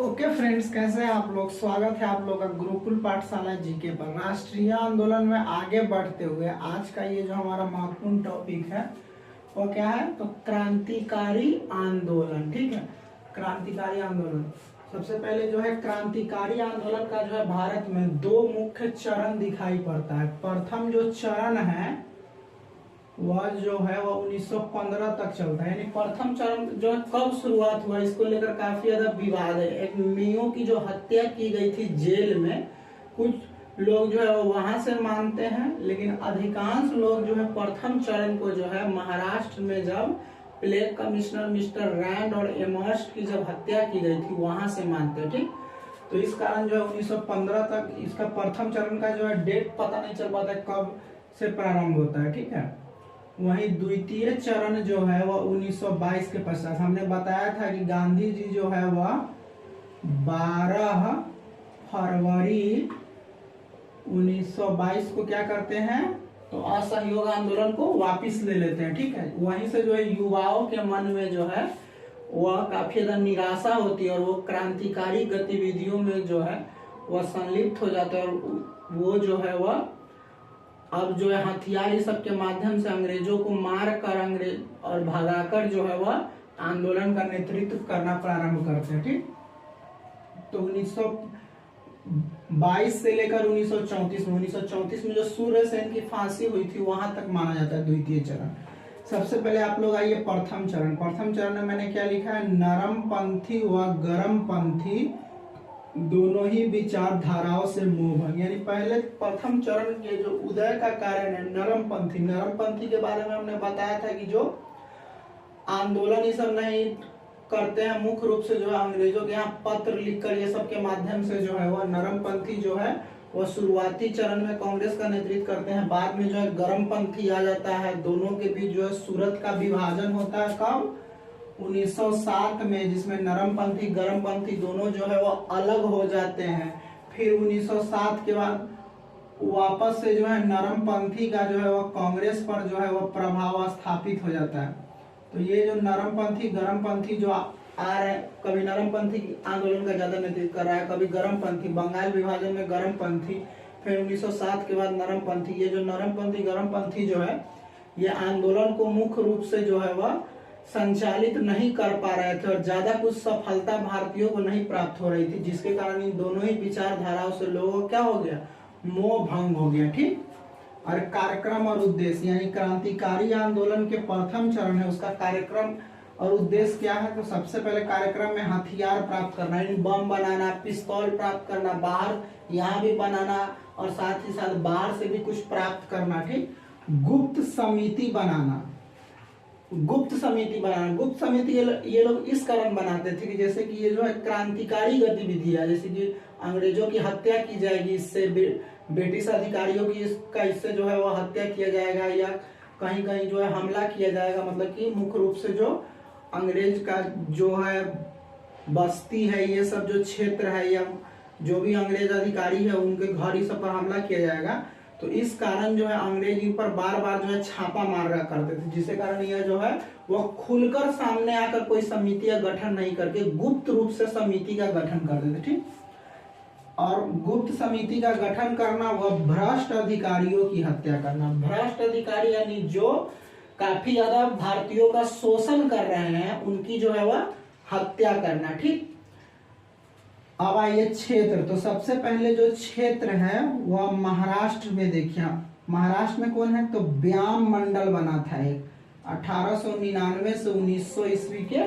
Okay friends, कैसे हैं आप लोग। स्वागत है आप लोग का गुरुकुल पाठशाला जीके पर। राष्ट्रीय आंदोलन में आगे बढ़ते हुए आज का ये जो हमारा महत्वपूर्ण टॉपिक है वो क्या है, तो क्रांतिकारी आंदोलन। ठीक है, क्रांतिकारी आंदोलन। सबसे पहले जो है क्रांतिकारी आंदोलन का जो है भारत में दो मुख्य चरण दिखाई पड़ता है। प्रथम जो चरण है वह जो है वह 1915 तक चलता है। यानी प्रथम चरण जो है कब शुरुआत हुआ, इसको लेकर काफी ज्यादा विवाद है। एक मियो की जो हत्या की गई थी जेल में, कुछ लोग जो है वो वहां से मानते हैं, लेकिन अधिकांश लोग जो है प्रथम चरण को जो है महाराष्ट्र में जब प्लेग कमिश्नर मिस्टर रैंड और एमहर्स्ट की जब हत्या की गई थी वहां से मानते हैं। ठीक, तो इस कारण जो है 1915 तक इसका प्रथम चरण का जो है डेट पता नहीं चल पाता कब से प्रारंभ होता है। ठीक है, वहीं द्वितीय चरण जो है वह 1922 के पश्चात। हमने बताया था कि गांधी जी जो है वह 12 फरवरी 1922 को क्या करते हैं, तो असहयोग आंदोलन को वापस ले लेते हैं। ठीक है, वहीं से जो है युवाओं के मन में जो है वह काफी ज्यादा निराशा होती है और वो क्रांतिकारी गतिविधियों में जो है वह संलिप्त हो जाते हैं और वो जो है वह अब जो है हथियार सब के माध्यम से अंग्रेजों को मार कर अंग्रेज और भगाकर जो है वह आंदोलन का नेतृत्व करना प्रारंभ करते हैं। ठीक, तो 1922 से लेकर 1934 में जो सूर्य सेन की फांसी हुई थी वहां तक माना जाता है द्वितीय चरण। सबसे पहले आप लोग आइए प्रथम चरण। प्रथम चरण में मैंने क्या लिखा है, नरमपंथी व गरमपंथी दोनों ही विचारधाराओं से मोह भंग। यानी पहले प्रथम चरण के जो उदय का कारण है नरमपंथी। नरमपंथी के बारे में हमने बताया था कि जो आंदोलन ये सब नहीं करते हैं, मुख्य रूप से जो है अंग्रेजों के यहाँ पत्र लिखकर ये सब के माध्यम से जो है वह नरमपंथी जो है वह शुरुआती चरण में कांग्रेस का नेतृत्व करते हैं। बाद में जो है गरमपंथी आ जाता है। दोनों के बीच जो है सूरत का विभाजन होता है कब, 1907 में, जिसमें नरमपंथी गरमपंथी दोनों जो है वो अलग हो जाते हैं। फिर 1907 के बाद वापस से जो है नरमपंथी का जो है वो कांग्रेस पर जो है वो प्रभाव स्थापित हो जाता है। तो ये जो नरमपंथी गरमपंथी जो आ रहे हैं, कभी नरमपंथी आंदोलन का ज्यादा नेतृत्व कर रहा है, कभी गरमपंथी, बंगाल विभाजन में गरमपंथी, फिर 1907 के बाद नरमपंथी। ये जो नरमपंथी गरमपंथी जो है ये आंदोलन को मुख्य रूप से जो है वह संचालित नहीं कर पा रहे थे और ज्यादा कुछ सफलता भारतीयों को नहीं प्राप्त हो रही थी, जिसके कारण इन दोनों ही विचारधाराओं से लोगों को क्या हो गया, मोह भंग हो गया। ठीक, और कार्यक्रम और उद्देश्य, यानी क्रांतिकारी आंदोलन के प्रथम चरण है उसका कार्यक्रम और उद्देश्य क्या है, तो सबसे पहले कार्यक्रम में हथियार प्राप्त करना, यानी बम बनाना, पिस्तौल प्राप्त करना, बाहर यहाँ भी बनाना और साथ ही साथ बाहर से भी कुछ प्राप्त करना। ठीक, गुप्त समिति बनाना। गुप्त समिति ये लोग इस कारण बनाते थे कि जैसे कि ये जो है क्रांतिकारी गतिविधि है, जैसे कि अंग्रेजों की हत्या की जाएगी, इससे ब्रिटिश अधिकारियों की इससे जो है वो हत्या किया जाएगा या कहीं कहीं जो है हमला किया जाएगा। मतलब कि मुख्य रूप से जो अंग्रेज का जो है बस्ती है, ये सब जो क्षेत्र है या जो भी अंग्रेज अधिकारी है उनके घर इस सब पर हमला किया जाएगा। तो इस कारण जो है अंग्रेज इन पर बार बार जो है छापा मार रहा करते थे, जिसके कारण यह जो है वह खुलकर सामने आकर कोई समिति का गठन नहीं करके गुप्त रूप से समिति का गठन करते थे। ठीक, और गुप्त समिति का गठन करना वह भ्रष्ट अधिकारियों की हत्या करना। भ्रष्ट अधिकारी यानी जो काफी ज्यादा भारतीयों का शोषण कर रहे हैं उनकी जो है वह हत्या करना। ठीक, अब आइए क्षेत्र। तो सबसे पहले जो क्षेत्र है वह महाराष्ट्र में। देखिए महाराष्ट्र में कौन है, तो व्याम मंडल बना था एक 1899 से 1900 ईस्वी के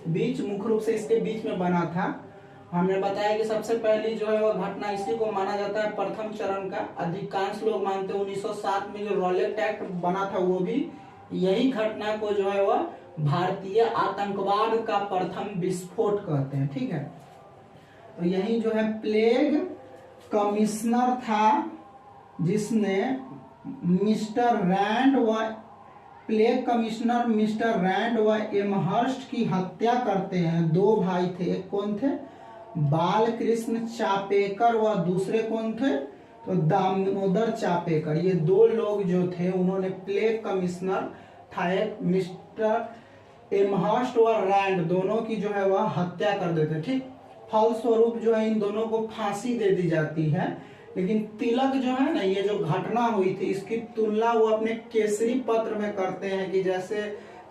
बीच, मुख्य रूप से इसके बीच में बना था। हमने बताया कि सबसे पहली जो है वह घटना इसी को माना जाता है प्रथम चरण का। अधिकांश लोग मानते हैं 1907 में जो रॉलेट एक्ट बना था वो भी यही घटना को जो है वह भारतीय आतंकवाद का प्रथम विस्फोट कहते हैं। ठीक है, तो यही जो है प्लेग कमिश्नर था जिसने मिस्टर रैंड व एमहर्स्ट की हत्या करते हैं। दो भाई थे, एक कौन थे, बालकृष्ण चापेकर व दूसरे कौन थे, तो दामोदर चापेकर। ये दो लोग जो थे उन्होंने प्लेग कमिश्नर था एक मिस्टर एमहर्स्ट और रैंड दोनों की जो है वह हत्या कर देते। ठीक, फलस्वरूप जो है इन दोनों को फांसी दे दी जाती है। लेकिन तिलक जो है ना, ये जो घटना हुई थी इसकी तुलना वो अपने केसरी पत्र में करते हैं कि जैसे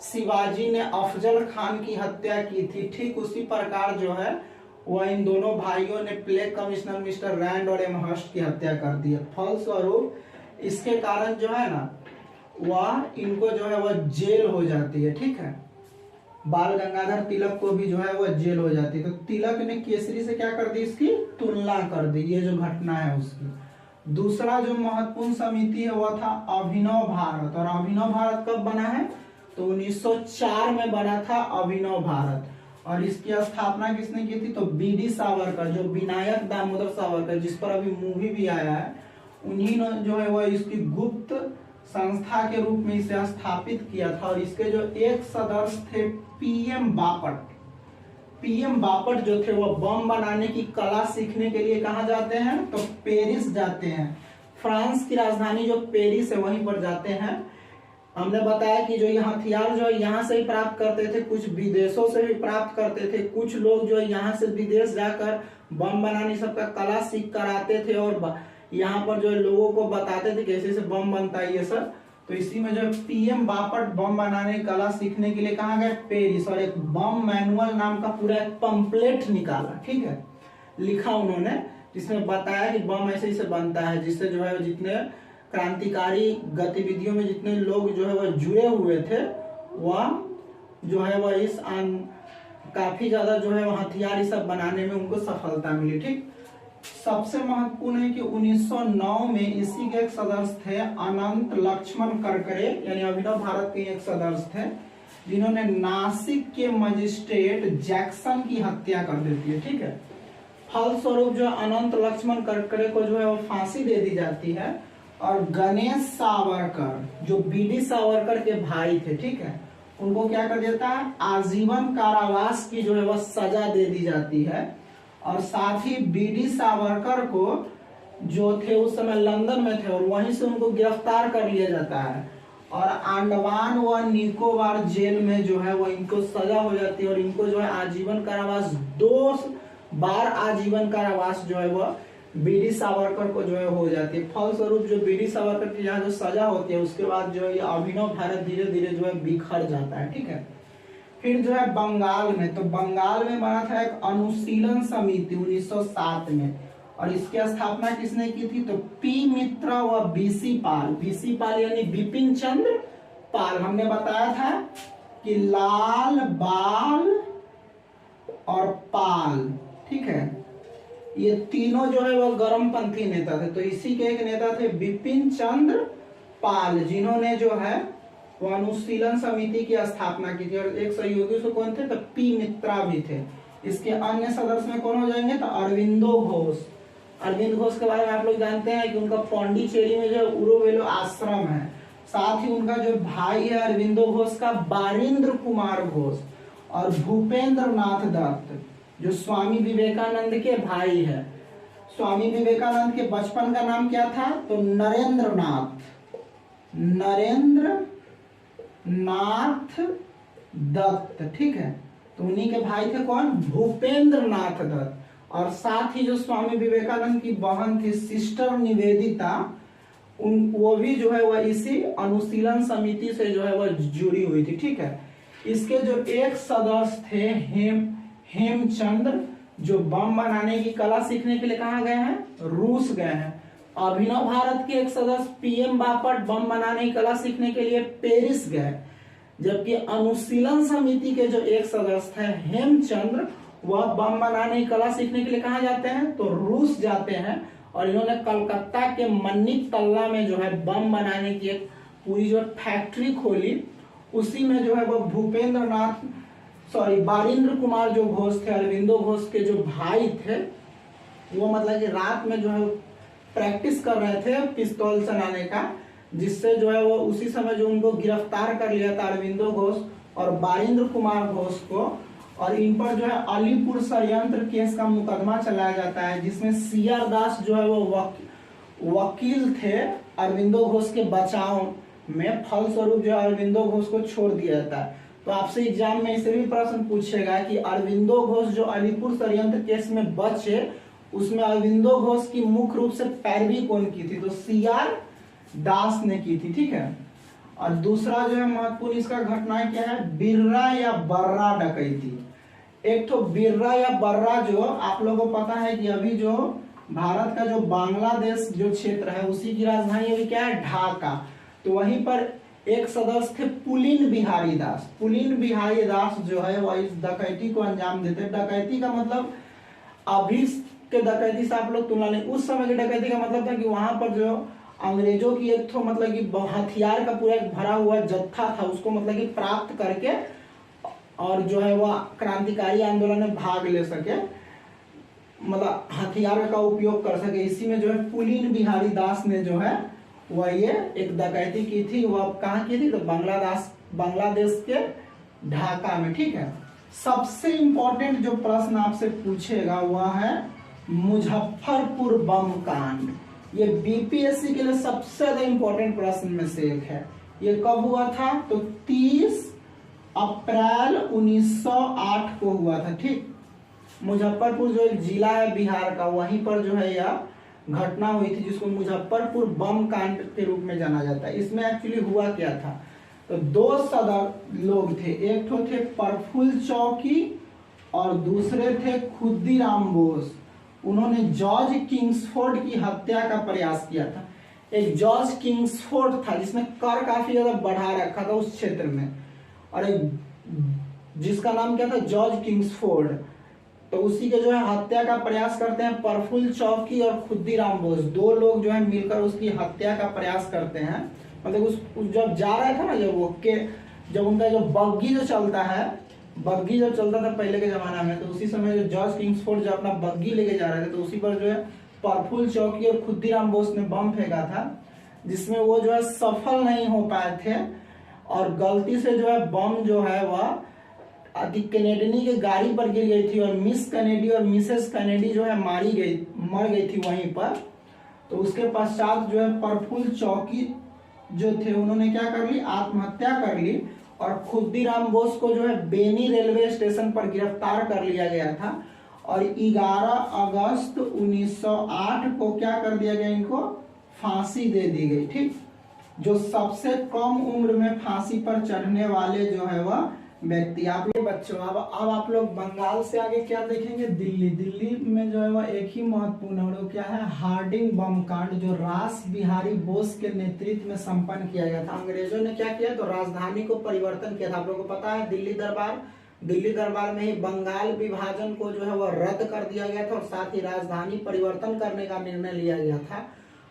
शिवाजी ने अफजल खान की हत्या की थी, ठीक उसी प्रकार जो है वह इन दोनों भाइयों ने प्लेग कमिश्नर मिस्टर रैंड और एमहर्स्ट की हत्या कर दी है। फलस्वरूप इसके कारण जो है ना वह इनको जो है वह जेल हो जाती है, ठीक है। बाल गंगाधर तिलक को भी जो है वह जेल हो जाती है। तो तिलक ने केसरी से क्या कर दी, इसकी तुलना कर दी, ये जो घटना है उसकी। दूसरा जो महत्वपूर्ण समिति है वह था अभिनव भारत। और अभिनव भारत कब बना है, तो 1904 में बना था अभिनव भारत। और इसकी स्थापना किसने की थी, तो बी.डी. सावरकर, जो विनायक दामोदर सावरकर जिस पर अभी मूवी भी आया है, उन्हीं ने जो है वह इसकी गुप्त संस्था के रूप में इसे स्थापित किया था। और इसके जो एक सदस्य थे पीएम बापट। पीएम बापट जो थे वह बम बनाने की कला सीखने के लिए कहाँ जाते हैं, तो पेरिस जाते हैं। फ्रांस की राजधानी जो पेरिस है वहीं पर जाते हैं। हमने बताया कि जो ये हथियार जो है यहाँ से ही प्राप्त करते थे, कुछ विदेशों से भी प्राप्त करते थे। कुछ लोग जो है यहाँ से विदेश जाकर बम बनाने सबका कला सीख कर आते थे और यहाँ पर जो लोगों को बताते थे कैसे से बम बनता है ये सब। तो इसी में जो पीएम बापट बम बनाने की कला सीखने के लिए कहाँ गए, पेरिस। और एक बम मैनुअल नाम का पूरा एक पंपलेट निकाला, ठीक है, लिखा उन्होंने, जिसमें बताया कि बम ऐसे से बनता है, जिससे जो है जितने क्रांतिकारी गतिविधियों में जितने लोग जो है वह जुड़े हुए थे वह जो है वह इस काफी ज्यादा जो है वह हथियार सब बनाने में उनको सफलता मिली, ठीक। सबसे महत्वपूर्ण है कि 1909 में इसी के एक सदस्य थे अनंत लक्ष्मण करकरे, यानी अभिनव भारत के एक सदस्य थे, जिन्होंने नासिक के मजिस्ट्रेट जैक्सन की हत्या कर देती है, ठीक है। फलस्वरूप जो अनंत लक्ष्मण करकरे को जो है वो फांसी दे दी जाती है। और गणेश सावरकर जो बी.डी. सावरकर के भाई थे, ठीक है, उनको क्या कर देता है, आजीवन कारावास की जो है वह सजा दे दी जाती है। और साथ ही बी.डी. सावरकर को जो थे उस समय लंदन में थे और वहीं से उनको गिरफ्तार कर लिया जाता है और अंडमान व निकोबार जेल में जो है वो इनको सजा हो जाती है और इनको जो है आजीवन कारावास 2 बार आजीवन कारावास जो है वह बी.डी. सावरकर को जो है हो जाती है। फलस्वरूप जो बी.डी. सावरकर की यहाँ जो सजा होती है उसके बाद जो है ये अभिनव भारत धीरे धीरे जो है बिखर जाता है, ठीक है। फिर जो है बंगाल में, तो बंगाल में बना था एक अनुशीलन समिति 1907 में। और इसकी स्थापना किसने की थी, तो पी मित्रा व बी.सी. पाल। बी.सी. पाल यानी बिपिन चंद्र पाल। हमने बताया था कि लाल, बाल और पाल, ठीक है, ये तीनों जो है वह गर्मपंथी नेता थे। तो इसी के एक नेता थे बिपिन चंद्र पाल, जिन्होंने जो है वो अनुशीलन समिति की स्थापना की थी। और एक सहयोगी उसको कौन थे, तो पी मित्रा भी थे। इसके अन्य सदस्य में कौन हो जाएंगे, तो अरविंदो घोष। अरविंद घोष के बारे में आप लोग जानते हैं कि उनका पौंडीचेरी में जो उरोवेलो आश्रम है। साथ ही उनका जो भाई है अरविंदो घोष का बारिंद्र कुमार घोष और भूपेंद्र नाथ दत्त जो स्वामी विवेकानंद के भाई है। स्वामी विवेकानंद के बचपन का नाम क्या था, तो नरेंद्र नाथ दत्त, ठीक है। तो उन्हीं के भाई थे कौन, भूपेंद्र नाथ दत्त। और साथ ही जो स्वामी विवेकानंद की बहन थी सिस्टर निवेदिता, वो भी जो है वह इसी अनुशीलन समिति से जो है वह जुड़ी हुई थी, ठीक है। इसके जो एक सदस्य थे हेमचंद्र, जो बम बनाने की कला सीखने के लिए कहाँ गए हैं, रूस गए हैं। अभिनव भारत के एक सदस्य पीएम बापट बम बनाने की कला सीखने के लिए पेरिस गए। जबकि अनुशीलन समिति के जो एक सदस्य थे हेमचंद्र, वह बम बनाने की कला सीखने के लिए कहाँ जाते हैं, तो रूस जाते हैं। और इन्होंने कलकत्ता के मन्निक तल्ला में जो है बम बनाने की एक पूरी जो फैक्ट्री खोली। उसी में जो है वह बारिंद्र कुमार जो घोष थे, अरविंदो घोष के जो भाई थे, वो मतलब कि रात में जो है प्रैक्टिस कर रहे थे पिस्तौल चलाने का, जिससे जो है वो उसी समय जो उनको गिरफ्तार कर लिया था अरविंदो घोष और बारिंद्र कुमार घोष को। और इन पर जो है अलीपुर षड्यंत्र केस का मुकदमा चलाया जाता है, जिसमें सीआर दास जो है वो वकील थे अरविंदो घोष के बचाव में। फलस्वरूप जो अरविंदो घोष को छोड़ दिया जाता है। तो आपसे एग्जाम में इसे भी प्रश्न पूछेगा कि अरविंदो घोष जो अलीपुर षड्यंत्र केस में बचे, उसमें अरविंदो घोष की मुख्य रूप से पैरवी कौन की थी? तो CR दास ने की थी, ठीक है। और दूसरा जो है महत्वपूर्ण इसका घटना क्या है, बिर्रा या बर्रा डकैती। एक तो बिर्रा या बर्रा जो आप लोगों को पता है कि अभी जो भारत का जो बांग्लादेश जो क्षेत्र है उसी की राजधानी अभी क्या है, ढाका। तो वहीं पर एक सदस्य थे पुलिन बिहारी दास। पुलिन बिहारी दास जो है वह इस डकैती को अंजाम देते। डकैती का मतलब अभी के डकैती से आप लोग तुलना नहीं, उस समय की डकैती का मतलब था कि वहां पर जो अंग्रेजों की एक तो मतलब कि हथियार का पूरा भरा हुआ जत्था था, उसको मतलब कि प्राप्त करके और जो है वह क्रांतिकारी आंदोलन में भाग ले सके, मतलब हथियार का उपयोग कर सके। इसी में जो है पुलिन बिहारी दास ने जो है वह ये एक डकैती की थी। वह कहाँ की थी? तो बांग्लादेश के ढाका में, ठीक है। सबसे इंपॉर्टेंट जो प्रश्न आपसे पूछेगा वह है मुजफ्फरपुर बम कांड। ये बीपीएससी के लिए सबसे ज्यादा इंपॉर्टेंट प्रश्न में से एक है। ये कब हुआ था? तो 30 अप्रैल 1908 को हुआ था, ठीक। मुजफ्फरपुर जो एक जिला है बिहार का, वहीं पर जो है यह घटना हुई थी, जिसको मुजफ्फरपुर बम कांड के रूप में जाना जाता है। इसमें एक्चुअली हुआ क्या था? तो दो सदर लोग थे, एक तो थे प्रफुल्ल चौकी और दूसरे थे खुद्दीराम बोस। उन्होंने जॉर्ज किंग्सफोर्ड की हत्या का प्रयास किया था। एक जॉर्ज किंग्सफोर्ड था जिसने कर काफी ज्यादा बढ़ा रखा था उस क्षेत्र में, और एक जिसका नाम क्या था, जॉर्ज किंग्सफोर्ड। तो उसी के जो है हत्या का प्रयास करते हैं प्रफुल्ल चौकी और खुद्दीराम बोस। दो लोग जो है मिलकर उसकी हत्या का प्रयास करते हैं। मतलब उस जब जा रहा था ना, जब उनका जो बग्गी जो चलता है, बग्गी जब चलता था पहले के जमाना में, तो उसी समय जो जॉर्ज किंग्सफोर्ड जो अपना बग्गी लेके जा रहे थे, तो उसी पर जो है प्रफुल्ल चौकी और खुद्दीराम बोस ने बम फेंका था, जिसमें वो जो है सफल नहीं हो पाए थे, और गलती से जो है बम जो है वह कैनेडिनी के गाड़ी पर गिर गई थी, और मिस कैनेडी और मिसेस कैनेडी जो है मर गई थी वहीं पर। तो उसके पश्चात जो है प्रफुल्ल चौकी जो थे उन्होंने क्या कर ली, आत्महत्या कर ली, और खुद्दीराम बोस को जो है बेनी रेलवे स्टेशन पर गिरफ्तार कर लिया गया था, और 11 अगस्त 1908 को क्या कर दिया गया, इनको फांसी दे दी गई, ठीक। जो सबसे कम उम्र में फांसी पर चढ़ने वाले जो है वह व्यक्ति। आप बच्चों अब आप लोग बंगाल से आगे क्या देखेंगे, दिल्ली में जो है वह एक ही महत्वपूर्ण है, वो क्या है, हार्डिंग बम कांड, जो रास बिहारी बोस के नेतृत्व में संपन्न किया गया था। अंग्रेजों ने क्या किया, तो राजधानी को परिवर्तन किया था। आप लोगों को पता है दिल्ली दरबार में ही बंगाल विभाजन को जो है वह रद्द कर दिया गया था, और साथ ही राजधानी परिवर्तन करने का निर्णय लिया गया था,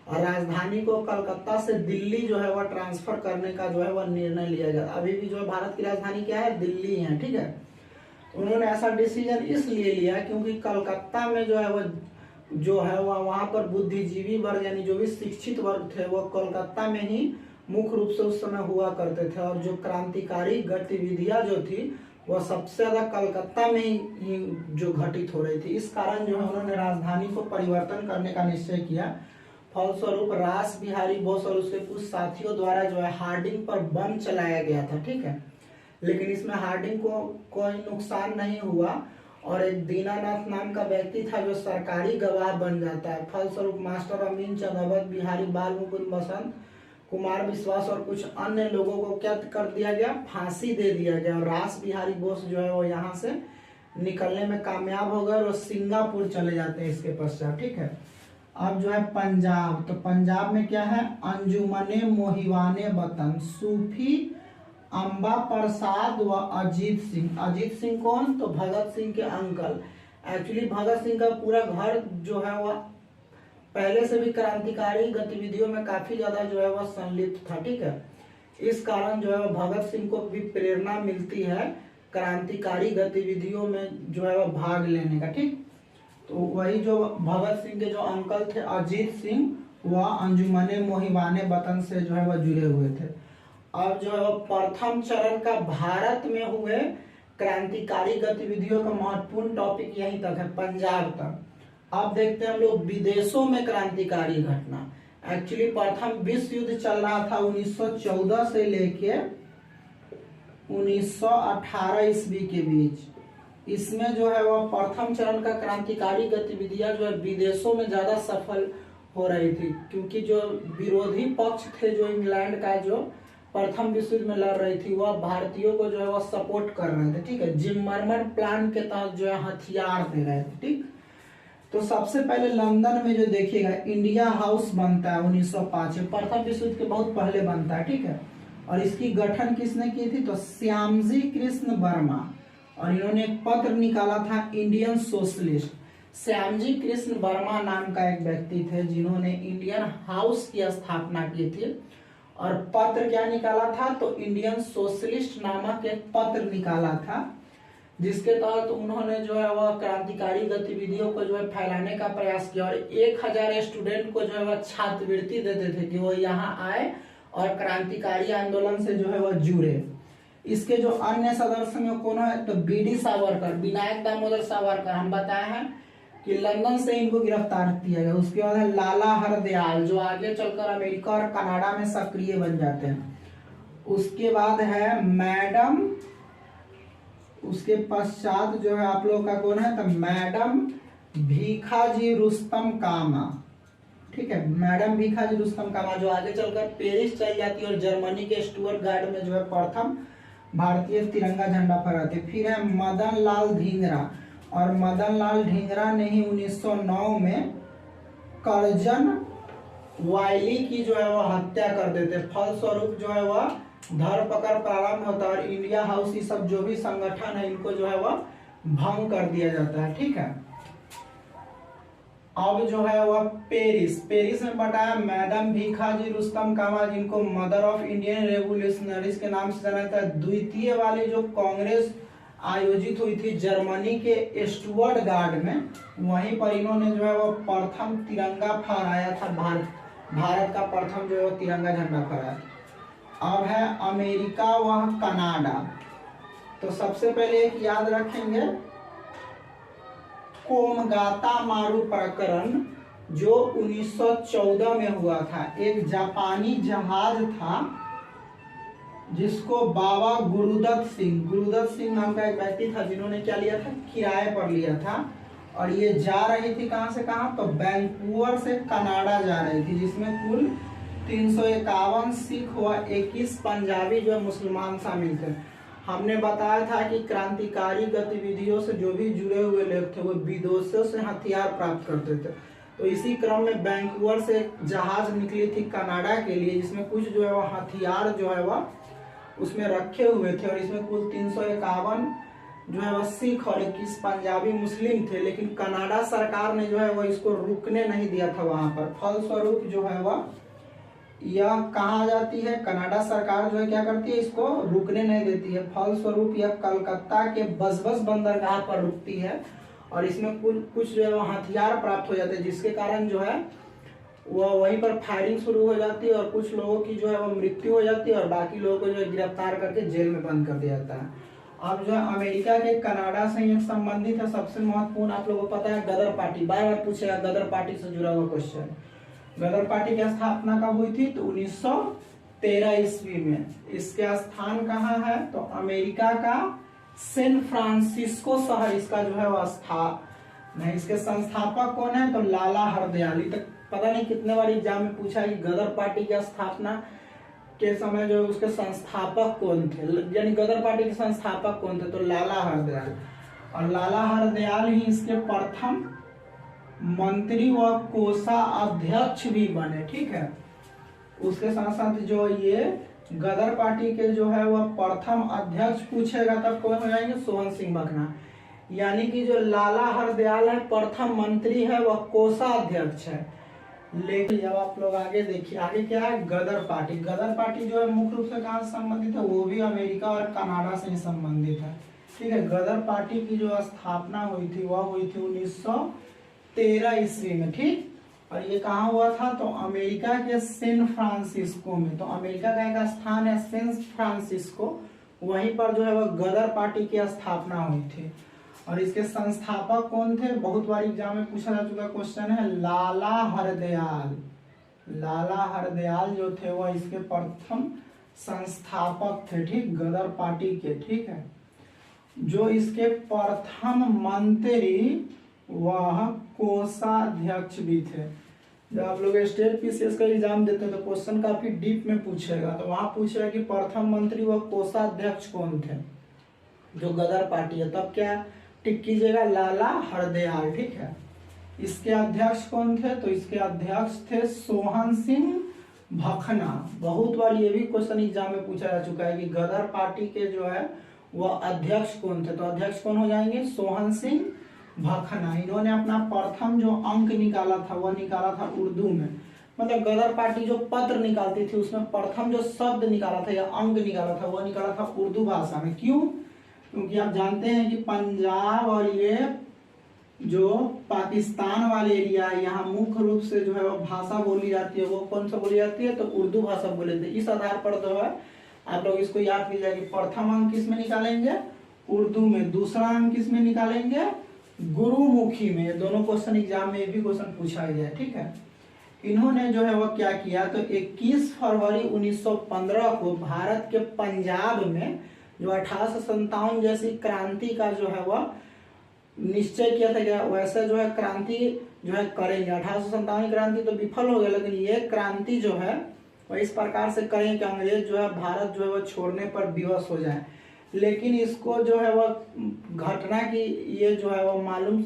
और राजधानी को कलकत्ता से दिल्ली जो है वह ट्रांसफर करने का जो है वह निर्णय लिया गया। अभी भी जो है भारत की राजधानी क्या है, दिल्ली है, ठीक है। उन्होंने ऐसा डिसीजन इसलिए लिया क्योंकि कलकत्ता में जो है वह वहां पर बुद्धिजीवी वर्ग यानी जो भी शिक्षित वर्ग थे वो कलकत्ता में ही मुख्य रूप से उस समय हुआ करते थे, और जो क्रांतिकारी गतिविधियां जो थी वह सबसे ज्यादा कलकत्ता में ही जो घटित हो रही थी। इस कारण जो है उन्होंने राजधानी को परिवर्तन करने का निश्चय किया। फलस्वरूप रास बिहारी बोस और उसके कुछ साथियों द्वारा जो है हार्डिंग पर बम चलाया गया था, ठीक है। लेकिन इसमें हार्डिंग को कोई नुकसान नहीं हुआ, और एक दीनानाथ नाम का व्यक्ति था जो सरकारी गवाह बन जाता है। फलस्वरूप मास्टर अमीन चंद, अवध बिहारी, बाल मुकुंद बसंत, कुमार विश्वास और कुछ अन्य लोगों को क्या कर दिया गया, फांसी दे दिया गया, और रास बिहारी बोस जो है वो यहाँ से निकलने में कामयाब हो गए और सिंगापुर चले जाते हैं इसके पश्चात, ठीक है। अब जो है पंजाब, तो पंजाब में क्या है, अंजुमने मोहिवाने वतन, सूफी अंबा प्रसाद व अजीत सिंह। अजीत सिंह कौन, तो भगत सिंह के अंकल। एक्चुअली भगत सिंह का पूरा घर जो है वह पहले से भी क्रांतिकारी गतिविधियों में काफी ज्यादा जो है वह संलिप्त था, ठीक है। इस कारण जो है वह भगत सिंह को भी प्रेरणा मिलती है क्रांतिकारी गतिविधियों में जो है वह भाग लेने का, ठीक। तो वही जो भगत सिंह के जो अंकल थे अजीत सिंह, वह अंजुमने मोहिवाने वतन से जो है वह जुड़े हुए थे। अब जो है वह प्रथम चरण का भारत में हुए क्रांतिकारी गतिविधियों का महत्वपूर्ण टॉपिक यहीं तक है, पंजाब तक। अब देखते हैं हम लोग विदेशों में क्रांतिकारी घटना। एक्चुअली प्रथम विश्व युद्ध चल रहा था 1914 से लेके 1918 ईस्वी के बीच। इसमें जो है वह प्रथम चरण का क्रांतिकारी गतिविधियां जो है विदेशों में ज्यादा सफल हो रही थी, क्योंकि जो विरोधी पक्ष थे जो इंग्लैंड का जो प्रथम विश्व युद्ध में लड़ रही थी, वह भारतीयों को जो है वह सपोर्ट कर रहे थे। ठीक है, जिमरमन प्लान के तहत जो है हथियार दे रहे थे। ठीक, तो सबसे पहले लंदन में जो देखिएगा इंडिया हाउस बनता है 1905 में, प्रथम विश्व युद्ध के बहुत पहले बनता है। ठीक है, और इसकी गठन किसने की थी? तो श्यामजी कृष्ण वर्मा, और इन्होंने एक पत्र निकाला था इंडियन सोशलिस्ट। श्यामजी कृष्ण वर्मा नाम का एक व्यक्ति थे जिन्होंने इंडियन हाउस की स्थापना की थी, और पत्र क्या निकाला था? तो इंडियन सोशलिस्ट नामक एक पत्र निकाला था, जिसके तहत उन्होंने जो है वह क्रांतिकारी गतिविधियों को जो है फैलाने का प्रयास किया, और 1000 स्टूडेंट को जो है वह छात्रवृत्ति देते थे कि वो यहाँ आए और क्रांतिकारी आंदोलन से जो है वह जुड़े। इसके जो अन्य सदस्य में कौन है? तो बीडी सावरकर, विनायक दामोदर सावरकर, हम बताए हैं कि लंदन से इनको गिरफ्तार किया गया। उसके बाद है लाला हरदयाल, जो आगे चलकर अमेरिका और कनाडा में सक्रिय बन जाते हैं। उसके बाद है मैडम, उसके पश्चात जो है आप लोग का कौन है? तो मैडम भीखाजी रुस्तम कामा। ठीक है, मैडम भीखाजी रुस्तम कामा जो आगे चलकर पेरिस चल जाती है और जर्मनी के स्टुअर्ट गार्ड में जो है प्रथम भारतीय तिरंगा झंडा फहराते। फिर है मदन लाल धिंगरा, और मदन लाल ढींगरा ने ही 1909 में करजन वायली की जो है वह हत्या कर देते। फलस्वरूप जो है वह धरपकड़ प्रारंभ होता है और इंडिया हाउस ये सब जो भी संगठन है इनको जो है वह भंग कर दिया जाता है। ठीक है, अब जो है वह पेरिस में बताया मैडम भीखाजी रुस्तम कामा, जिनको मदर ऑफ इंडियन रेवोल्यूशनरीज के नाम से जाना जाता है। द्वितीय वाली जो कांग्रेस आयोजित हुई थी जर्मनी के स्टुअर्ट गार्ड में, वहीं पर इन्होंने जो है वो प्रथम तिरंगा फहराया था। भारत का प्रथम जो है वो तिरंगा झंडा फहराया। अब है अमेरिका व कनाडा। तो सबसे पहले एक याद रखेंगे, कोमगाता मारू प्रकरण जो 1914 में हुआ था। एक जापानी जहाज था जिसको बाबा गुरुदत्त सिंह नाम का एक व्यक्ति था, जिन्होंने क्या लिया था? किराए पर लिया था, और ये जा रही थी कहां से कहां? तो वैंकूवर से कनाडा जा रही थी, जिसमें कुल 351 सिख व 21 पंजाबी जो मुसलमान शामिल थे। हमने बताया था कि क्रांतिकारी गतिविधियों से जो भी जुड़े हुए लोग थे वो विदेशों से हथियार प्राप्त करते थे। तो इसी क्रम में वैंकूवर से जहाज निकली थी कनाडा के लिए, जिसमें कुछ जो है वह हथियार जो है वह उसमें रखे हुए थे, और इसमें कुल 351 जो है वह सिख और 21 पंजाबी मुस्लिम थे। लेकिन कनाडा सरकार ने जो है वह इसको रुकने नहीं दिया था वहां पर। फलस्वरूप जो है वह यह कहाँ जाती है? कनाडा सरकार जो है क्या करती है? इसको रुकने नहीं देती है। फलस्वरूप यह कलकत्ता के बजबस बंदरगाह पर रुकती है, और इसमें कुछ जो है वह हथियार प्राप्त हो जाते हैं, जिसके कारण जो है वह वहीं पर फायरिंग शुरू हो जाती है, और कुछ लोगों की जो है वह मृत्यु हो जाती है, और बाकी लोगों को जो है गिरफ्तार करके जेल में बंद कर दिया जाता है। अब जो है अमेरिका के कनाडा से एक संबंधित है, सबसे महत्वपूर्ण आप लोगों को पता है गदर पार्टी। बार बार पूछेगा गदर पार्टी से जुड़ा हुआ क्वेश्चन। गदर पार्टी की स्थापना कब हुई थी? तो 1913 ईस्वी में। इसके स्थान कहाँ है? तो अमेरिका का सैन फ्रांसिस्को शहर इसका जो है वह नहीं। इसके संस्थापक कौन है? तो लाला हरदयाल। तक पता नहीं कितने बार एग्जाम में पूछा है कि गदर पार्टी की स्थापना के समय जो उसके संस्थापक कौन थे, यानी गदर पार्टी के संस्थापक कौन थे? तो लाला हरदयाल। और लाला हरदयाल ही इसके प्रथम मंत्री व कोषाध्यक्ष भी बने। ठीक है, उसके साथ साथ जो ये गदर पार्टी के जो है वह प्रथम अध्यक्ष पूछेगा तब कौन हो जाएंगे? सोहन सिंह भकना। यानी कि जो लाला हरदयाल है प्रथम मंत्री है, वह कोषाध्यक्ष है। लेकिन जब आप लोग आगे देखिए, आगे क्या है? गदर पार्टी। गदर पार्टी जो है मुख्य रूप से कहाँ से संबंधित है? वो भी अमेरिका और कनाडा से संबंधित है। ठीक है, गदर पार्टी की जो स्थापना हुई थी वह हुई थी 1913 ईस्वी में। ठीक, और ये कहाँ हुआ था? तो अमेरिका के सैन फ्रांसिस्को में। तो अमेरिका का एक स्थान है सैन फ्रांसिस्को, वहीं पर जो है वह गदर पार्टी की स्थापना हुई थी। और इसके संस्थापक कौन थे? बहुत बार एग्जाम में पूछा जा चुका क्वेश्चन है, लाला हरदयाल। लाला हरदयाल जो थे वह इसके प्रथम संस्थापक थे, ठीक, गदर पार्टी के, ठीक है। जो इसके प्रथम मंत्री वह कोषाध्यक्ष भी थे। जब आप लोग स्टेट पीसीएस का एग्जाम देते हैं तो क्वेश्चन काफी डीप में पूछेगा, तो वहां पूछेगा कि प्रथम मंत्री व कोषाध्यक्ष कौन थे, जो गदर पार्टी है। तब क्या टिक कीजिएगा, लाला हरदयाल, ठीक है। इसके अध्यक्ष कौन थे, तो इसके अध्यक्ष थे सोहन सिंह भखना। बहुत बार ये भी क्वेश्चन एग्जाम में पूछा जा चुका है कि गदर पार्टी के जो है वह अध्यक्ष कौन थे, तो अध्यक्ष कौन हो जाएंगे, सोहन सिंह भखना। इन्होंने अपना प्रथम जो अंक निकाला था वह निकाला था उर्दू में। मतलब गदर पार्टी जो पत्र निकालती थी उसमें प्रथम जो शब्द निकाला था या अंक निकाला था वह निकाला था उर्दू भाषा में। क्यों? क्योंकि आप जानते हैं कि पंजाब और ये जो पाकिस्तान वाले एरिया है यहाँ मुख्य रूप से जो है वो भाषा बोली जाती है, वो कौन सा बोली जाती है, तो उर्दू भाषा बोले थे। इस आधार पर जो है आप लोग इसको याद कीजिए कि प्रथम अंक किसमें निकालेंगे, उर्दू में, दूसरा अंक किसमें निकालेंगे, गुरुमुखी में। दोनों क्वेश्चन एग्जाम में भी क्वेश्चन पूछा गया है, ठीक है। इन्होंने जो है वो क्या किया, तो 21 फरवरी 1915 को भारत के पंजाब में जो 1857 जैसी क्रांति का जो है वह निश्चय किया था, क्या वैसे जो है क्रांति जो है करेंगे। 1857 क्रांति तो विफल हो गया, लेकिन ये क्रांति जो है वह इस प्रकार से करेंगे कि अंग्रेज जो है भारत जो है वह छोड़ने पर विवश हो जाए। लेकिन इसको जो है वह घटना की ये जो है वह मालूम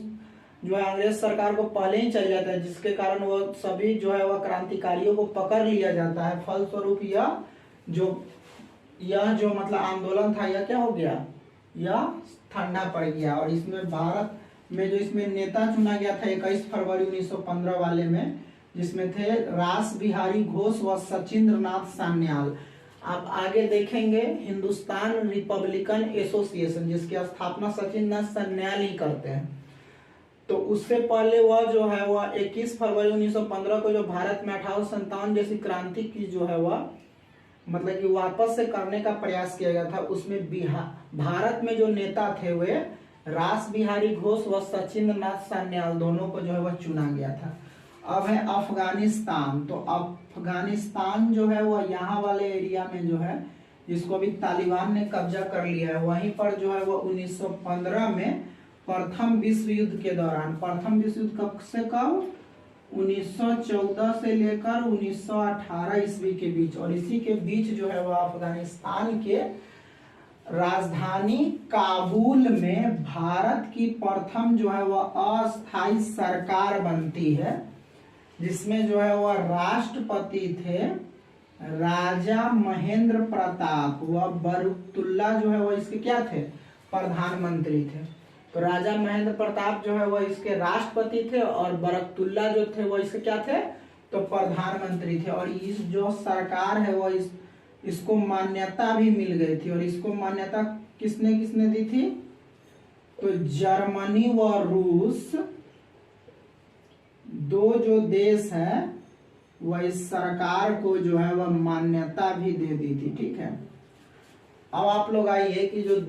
जो है अंग्रेज सरकार को पहले ही चल जाता है, जिसके कारण वो सभी जो है वह क्रांतिकारियों को पकड़ लिया जाता है। फलस्वरूप यह जो मतलब आंदोलन था यह क्या हो गया, यह ठंडा पड़ गया। और इसमें भारत में जो इसमें नेता चुना गया था 21 फरवरी 1915 वाले में, जिसमें थे रास बिहारी घोष व सचिंद्र नाथ सान्याल। आप आगे देखेंगे हिंदुस्तान रिपब्लिकन एसोसिएशन, जिसकी स्थापना सचिंद्र नाथ सान्याल ही करते हैं। तो उससे पहले वह जो है वह 21 फरवरी 1915 को जो भारत में 1857 जैसी क्रांति की जो है वह मतलब कि वापस से करने का प्रयास किया गया था। उसमें भारत में जो नेता थे वे रास बिहारी घोष व सचिंद्र नाथ सान्याल दोनों को जो है वह चुना गया था। अब है अफगानिस्तान। तो अफगानिस्तान जो है वह यहाँ वाले एरिया में जो है जिसको अभी तालिबान ने कब्जा कर लिया है, वहीं पर जो है वह 1915 में प्रथम विश्व युद्ध के दौरान, प्रथम विश्व युद्ध कब से कब, 1914 से लेकर 1918 ईस्वी के बीच। और इसी के बीच जो है वह अफगानिस्तान के राजधानी काबुल में भारत की प्रथम जो है वह अस्थायी सरकार बनती है, जिसमें जो है वह राष्ट्रपति थे राजा महेंद्र प्रताप व बरकतुल्ला जो है वह इसके क्या थे, प्रधानमंत्री थे। तो राजा महेंद्र प्रताप जो है वह इसके राष्ट्रपति थे और बरकतुल्ला जो थे वह इसके क्या थे, तो प्रधानमंत्री थे। और इस जो सरकार है वह इसको मान्यता भी मिल गई थी। और इसको मान्यता किसने किसने दी थी, तो जर्मनी व रूस दो जो देश है वह इस सरकार को जो है वह मान्यता भी दे दी थी, ठीक है। अब आप लोग आइए कि जो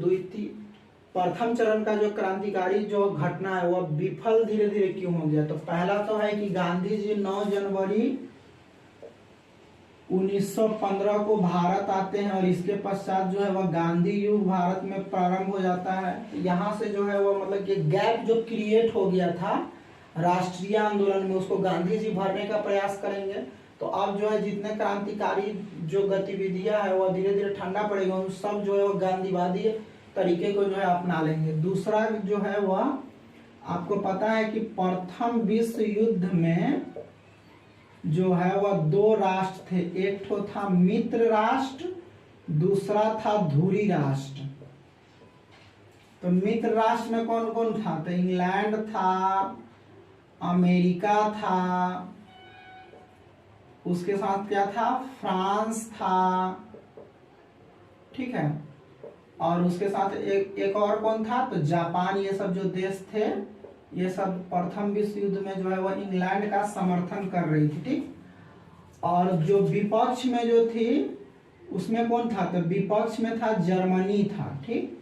प्रथम चरण का जो क्रांतिकारी जो घटना है वह विफल धीरे धीरे क्यों हो गया। तो पहला तो है कि गांधी जी 9 जनवरी 1915 को भारत आते हैं और इसके पश्चात जो है वह गांधी युग भारत में प्रारंभ हो जाता है। यहाँ से जो है वह मतलब कि गैप जो क्रिएट हो गया था राष्ट्रीय आंदोलन में, उसको गांधी जी भरने का प्रयास करेंगे। तो अब जो है जितने क्रांतिकारी जो गतिविधियां है वह धीरे धीरे ठंडा पड़ेगा, उन सब जो है वह गांधीवादी तरीके को जो है अपना लेंगे। दूसरा जो है वह आपको पता है कि प्रथम विश्व युद्ध में जो है वह 2 राष्ट्र थे, एक तो था मित्र राष्ट्र, दूसरा था धुरी राष्ट्र। तो मित्र राष्ट्र में कौन कौन था, तो इंग्लैंड था, अमेरिका था, उसके साथ क्या था, फ्रांस था, ठीक है। और उसके साथ एक और कौन था, तो जापान। ये सब जो देश थे ये सब प्रथम विश्व युद्ध में जो है वह इंग्लैंड का समर्थन कर रही थी, ठीक। और जो विपक्ष में जो थी उसमें कौन था, तो विपक्ष में था जर्मनी था, ठीक।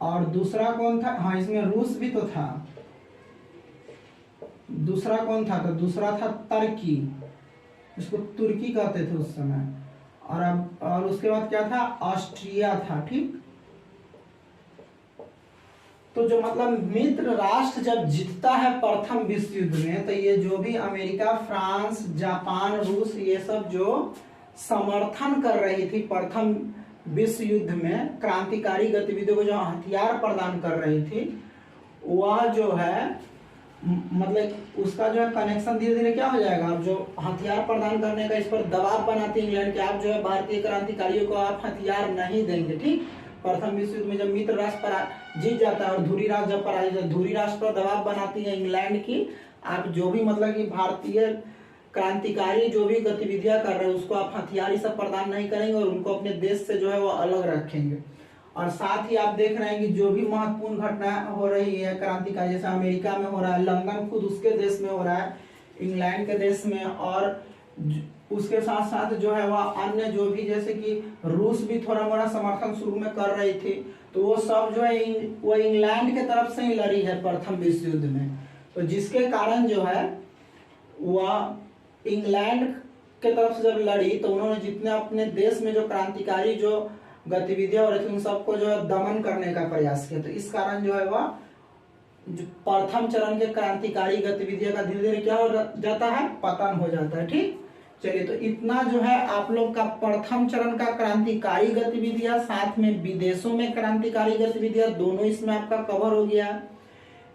और दूसरा कौन था, हाँ इसमें रूस भी तो था। दूसरा कौन था, तो दूसरा था तुर्की, इसको तुर्की कहते थे उस समय। और उसके बाद क्या था, ऑस्ट्रिया था। ठीक, तो जो मतलब मित्र राष्ट्र जब जीतता है प्रथम विश्व युद्ध में, तो ये जो भी अमेरिका, फ्रांस, जापान, रूस, ये सब जो समर्थन कर रही थी प्रथम विश्व युद्ध में, क्रांतिकारी गतिविधियों को जो हथियार प्रदान कर रही थी, वह जो है मतलब उसका जो है कनेक्शन धीरे धीरे क्या हो जाएगा, अब जो हथियार प्रदान करने का इस पर दबाव बनाती है इंग्लैंड के, आप जो है भारतीय क्रांतिकारियों को आप हथियार नहीं देंगे। ठीक, प्रथम विश्व युद्ध में जब मित्र राष्ट्र पर जीत जाता है और धुरी राष्ट्र जब पराजित, धुरी राष्ट्र पर दबाव बनाती है इंग्लैंड की, आप जो भी मतलब कि भारतीय क्रांतिकारी जो भी गतिविधियां कर रहे हैं उसको आप हथियार ही सब प्रदान नहीं करेंगे और उनको अपने देश से जो है वो अलग रखेंगे। और साथ ही आप देख रहे हैं कि जो भी महत्वपूर्ण घटना हो रही है क्रांतिकारी, जैसे अमेरिका में हो रहा है, लंदन खुद उसके देश में हो रहा है, इंग्लैंड के देश में, और उसके साथ साथ जो है वह अन्य जो भी जैसे कि रूस भी थोड़ा मोड़ा समर्थन शुरू में कर रही थी, तो वो सब जो है वो इंग्लैंड के तरफ से ही लड़ी है प्रथम विश्व युद्ध में। तो जिसके कारण जो है वह इंग्लैंड के तरफ से जब लड़ी तो उन्होंने जितने अपने देश में जो क्रांतिकारी जो गतिविधियां हो रही थी उन सबको जो है दमन करने का प्रयास किया। तो इस कारण जो है वह जो प्रथम चरण के क्रांतिकारी गतिविधियों का धीरे धीरे क्या हो जाता है, पतन हो जाता है। ठीक, चलिए तो इतना जो है आप लोग का प्रथम चरण का क्रांतिकारी गतिविधियां, साथ में विदेशों में क्रांतिकारी गतिविधियां, दोनों इसमें आपका कवर हो गया।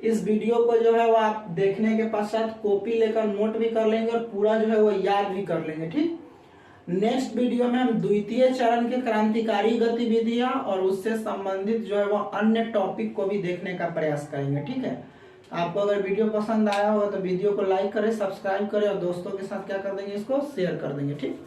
इस वीडियो को जो है वो आप देखने के पश्चात कॉपी लेकर नोट भी कर लेंगे और पूरा जो है वो याद भी कर लेंगे। ठीक, नेक्स्ट वीडियो में हम द्वितीय चरण के क्रांतिकारी गतिविधियां और उससे संबंधित जो है वो अन्य टॉपिक को भी देखने का प्रयास करेंगे। ठीक है, आपको अगर वीडियो पसंद आया हो तो वीडियो को लाइक करें, सब्सक्राइब करें और दोस्तों के साथ क्या कर देंगे, इसको शेयर कर देंगे। ठीक।